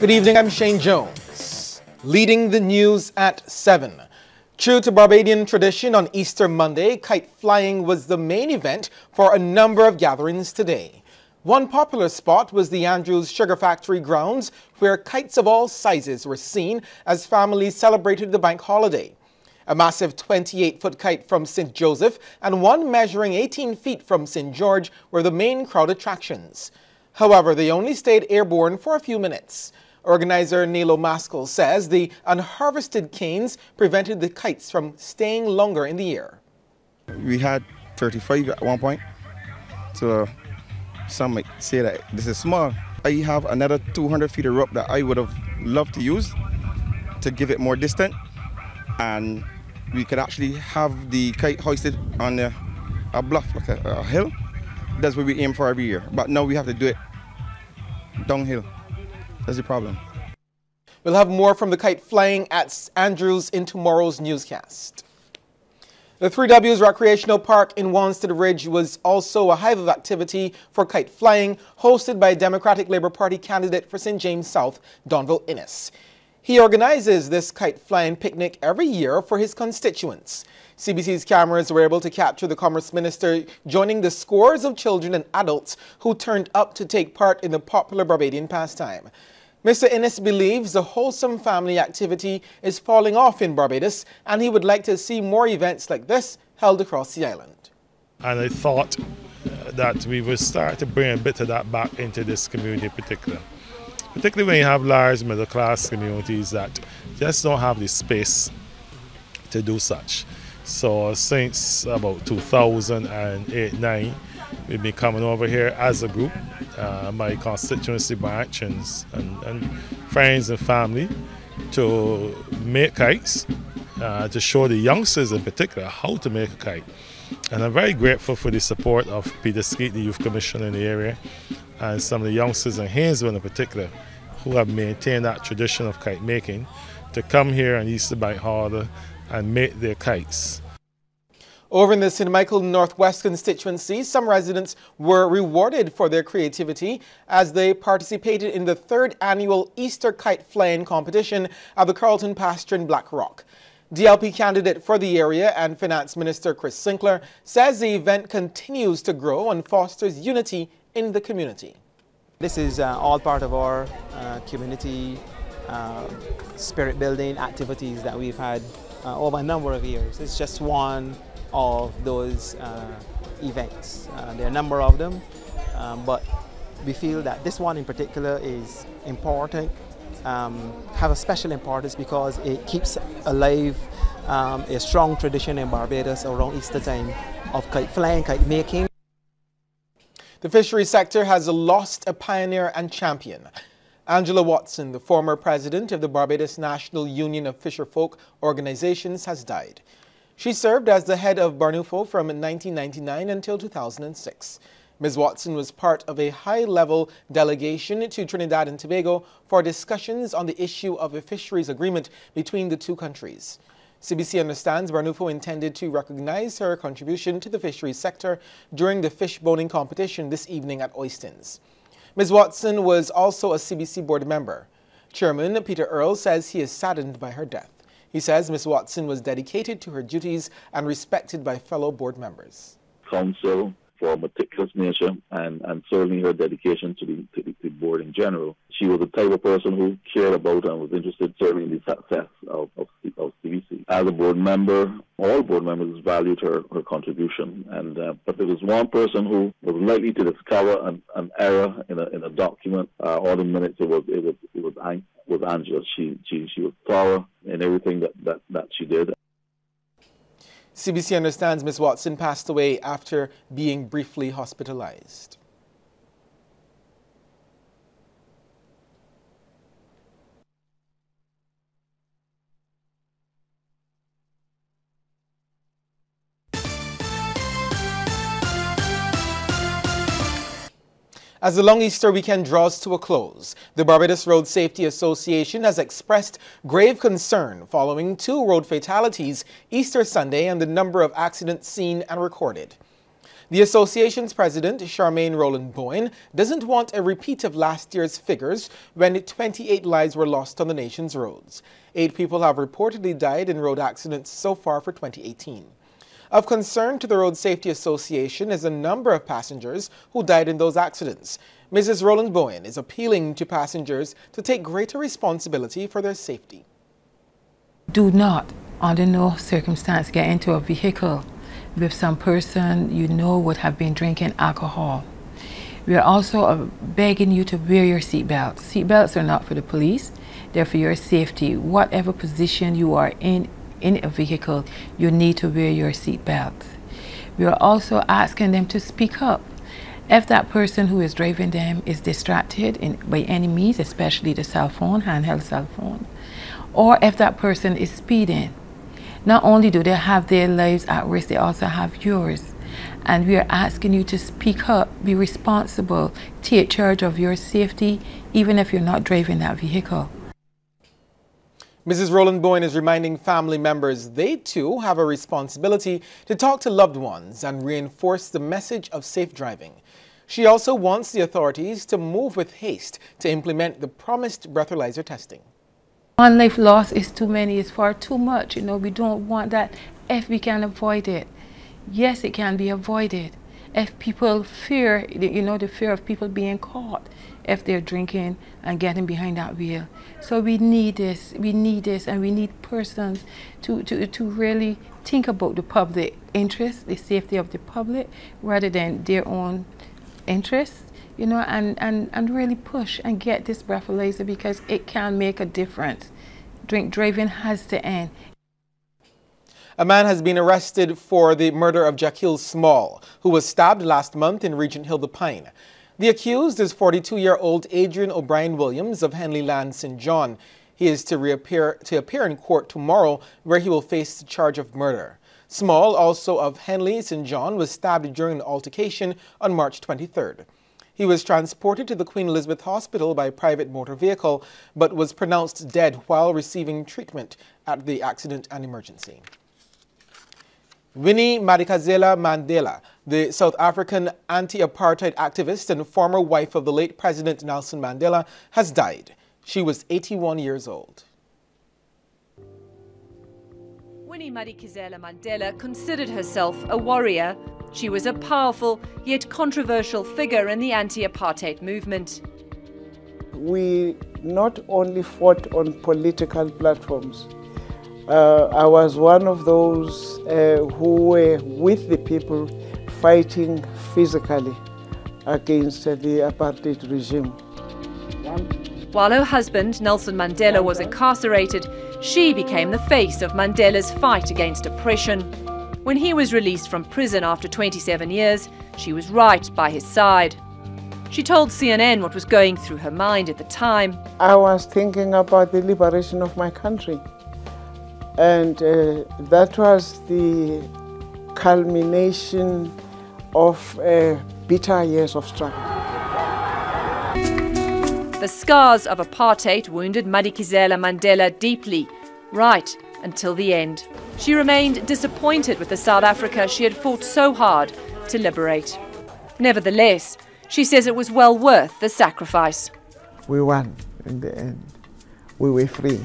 Good evening, I'm Shane Jones, leading the news at 7. True to Barbadian tradition, on Easter Monday, kite flying was the main event for a number of gatherings today. One popular spot was the Andrews Sugar Factory grounds, where kites of all sizes were seen as families celebrated the bank holiday. A massive 28-foot kite from St. Joseph and one measuring 18 feet from St. George were the main crowd attractions. However, they only stayed airborne for a few minutes. Organizer Nilo Maskell says the unharvested canes prevented the kites from staying longer in the air. We had 35 at one point, so some might say that this is small. I have another 200 feet of rope that I would have loved to use to give it more distance, and we could actually have the kite hoisted on a bluff, like a hill. That's what we aim for every year, but now we have to do it downhill. That's the problem. We'll have more from the kite flying at Andrews in tomorrow's newscast. The 3W's Recreational Park in Wanstead Ridge was also a hive of activity for kite flying, hosted by Democratic Labour Party candidate for St. James South, Donville Innes. He organizes this kite flying picnic every year for his constituents. CBC's cameras were able to capture the Commerce Minister joining the scores of children and adults who turned up to take part in the popular Barbadian pastime. Mr. Innes believes the wholesome family activity is falling off in Barbados, and he would like to see more events like this held across the island. And I thought that we would start to bring a bit of that back into this community particularly when you have large middle class communities that just don't have the space to do such. So since about 2008-9, we've been coming over here as a group, my constituency branch and friends and family, to make kites, to show the youngsters in particular how to make a kite. And I'm very grateful for the support of Peter Skeet, the Youth Commissioner in the area, and some of the youngsters in Haynesville in particular, who have maintained that tradition of kite making, to come here on Easter Bank Holiday and make their kites. Over in the St. Michael Northwest constituency, some residents were rewarded for their creativity as they participated in the 3rd annual Easter kite flying competition at the Carlton Pasture in Black Rock. DLP candidate for the area and Finance Minister Chris Sinclair says the event continues to grow and fosters unity in the community. This is all part of our community spirit building activities that we've had over a number of years. It's just one of those events. There are a number of them, but we feel that this one in particular is important, have a special importance because it keeps alive a strong tradition in Barbados around Easter time of kite flying, kite making. The fisheries sector has lost a pioneer and champion. Angela Watson, the former president of the Barbados National Union of Fisherfolk Organizations, has died. She served as the head of Barnufo from 1999 until 2006. Ms. Watson was part of a high-level delegation to Trinidad and Tobago for discussions on the issue of a fisheries agreement between the two countries. CBC understands Barnufo intended to recognize her contribution to the fisheries sector during the fish boning competition this evening at Oistins. Ms. Watson was also a CBC board member. Chairman Peter Earle says he is saddened by her death. He says Ms. Watson was dedicated to her duties and respected by fellow board members. Council for meticulous nature and certainly her dedication to the board in general. She was the type of person who cared about and was interested certainly in the success of CBC. As a board member, all board members valued her contribution, and but there was one person who was likely to discover an error in a document or the minutes. It was Angela. She was thorough in everything that she did. CBC understands Ms. Watson passed away after being briefly hospitalized. As the long Easter weekend draws to a close, the Barbados Road Safety Association has expressed grave concern following 2 road fatalities Easter Sunday and the number of accidents seen and recorded. The association's president, Charmaine Rowland-Bowen, doesn't want a repeat of last year's figures when 28 lives were lost on the nation's roads. 8 people have reportedly died in road accidents so far for 2018. Of concern to the Road Safety Association is the number of passengers who died in those accidents. Mrs. Rowland-Bowen is appealing to passengers to take greater responsibility for their safety. Do not, under no circumstance, get into a vehicle with some person you know would have been drinking alcohol. We are also begging you to wear your seatbelts. Seatbelts are not for the police, they're for your safety. Whatever position you are in a vehicle, you need to wear your seatbelts. We are also asking them to speak up. If that person who is driving them is distracted by any means, especially the cell phone, handheld cell phone, or if that person is speeding, not only do they have their lives at risk, they also have yours. And we are asking you to speak up, be responsible, take charge of your safety, even if you're not driving that vehicle. Mrs. Rowland-Bowen is reminding family members they too have a responsibility to talk to loved ones and reinforce the message of safe driving. She also wants the authorities to move with haste to implement the promised breathalyzer testing. One life lost is too many, it's far too much. You know, we don't want that if we can avoid it. Yes, it can be avoided. If people fear, you know, the fear of people being caught if they're drinking and getting behind that wheel. So we need this, and we need persons to really think about the public interest, the safety of the public, rather than their own interests. You know, and really push and get this breathalyzer because it can make a difference. Drink driving has to end. A man has been arrested for the murder of Jaquil Small, who was stabbed last month in Regent Hill, The Pine. The accused is 42-year-old Adrian O'Brien Williams of Henley Land, St. John. He is to appear in court tomorrow, where he will face the charge of murder. Small, also of Henley, St. John, was stabbed during an altercation on March 23rd. He was transported to the Queen Elizabeth Hospital by private motor vehicle, but was pronounced dead while receiving treatment at the Accident and Emergency. Winnie Madikizela Mandela, the South African anti-apartheid activist and former wife of the late President Nelson Mandela, has died. She was 81 years old. Winnie Madikizela Mandela considered herself a warrior. She was a powerful yet controversial figure in the anti-apartheid movement. We not only fought on political platforms. I was one of those who were with the people fighting physically against the apartheid regime. While her husband, Nelson Mandela, was incarcerated, she became the face of Mandela's fight against oppression. When he was released from prison after 27 years, she was right by his side. She told CNN what was going through her mind at the time. I was thinking about the liberation of my country. And that was the culmination of bitter years of struggle. The scars of apartheid wounded Madikizela Mandela deeply, right until the end. She remained disappointed with the South Africa she had fought so hard to liberate. Nevertheless, she says it was well worth the sacrifice. We won in the end. We were free.